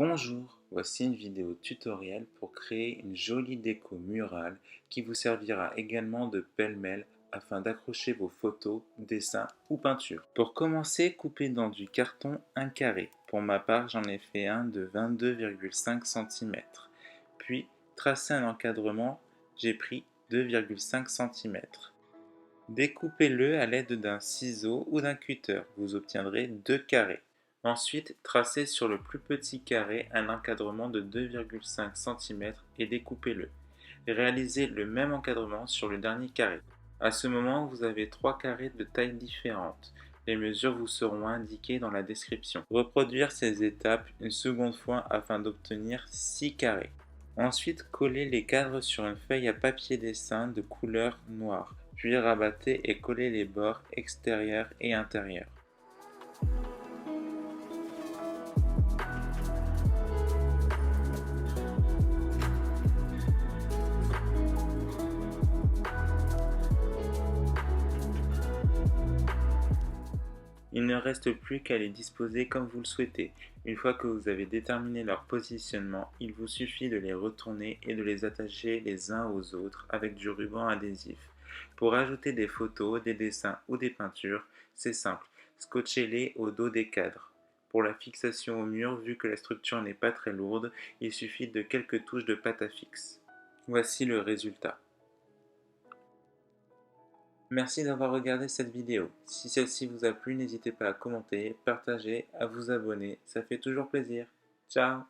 Bonjour, voici une vidéo tutoriel pour créer une jolie déco murale qui vous servira également de pêle-mêle afin d'accrocher vos photos, dessins ou peintures. Pour commencer, coupez dans du carton un carré. Pour ma part, j'en ai fait un de 22,5 cm. Puis, tracez un encadrement, j'ai pris 2,5 cm. Découpez-le à l'aide d'un ciseau ou d'un cutter, vous obtiendrez deux carrés. Ensuite, tracez sur le plus petit carré un encadrement de 2,5 cm et découpez-le. Réalisez le même encadrement sur le dernier carré. À ce moment, vous avez trois carrés de tailles différentes. Les mesures vous seront indiquées dans la description. Reproduire ces étapes une seconde fois afin d'obtenir 6 carrés. Ensuite, collez les cadres sur une feuille à papier dessin de couleur noire, puis rabattez et collez les bords extérieurs et intérieurs. Il ne reste plus qu'à les disposer comme vous le souhaitez. Une fois que vous avez déterminé leur positionnement, il vous suffit de les retourner et de les attacher les uns aux autres avec du ruban adhésif. Pour ajouter des photos, des dessins ou des peintures, c'est simple, scotchez-les au dos des cadres. Pour la fixation au mur, vu que la structure n'est pas très lourde, il suffit de quelques touches de pâte à fixe. Voici le résultat. Merci d'avoir regardé cette vidéo. Si celle-ci vous a plu, n'hésitez pas à commenter, partager, à vous abonner, ça fait toujours plaisir. Ciao!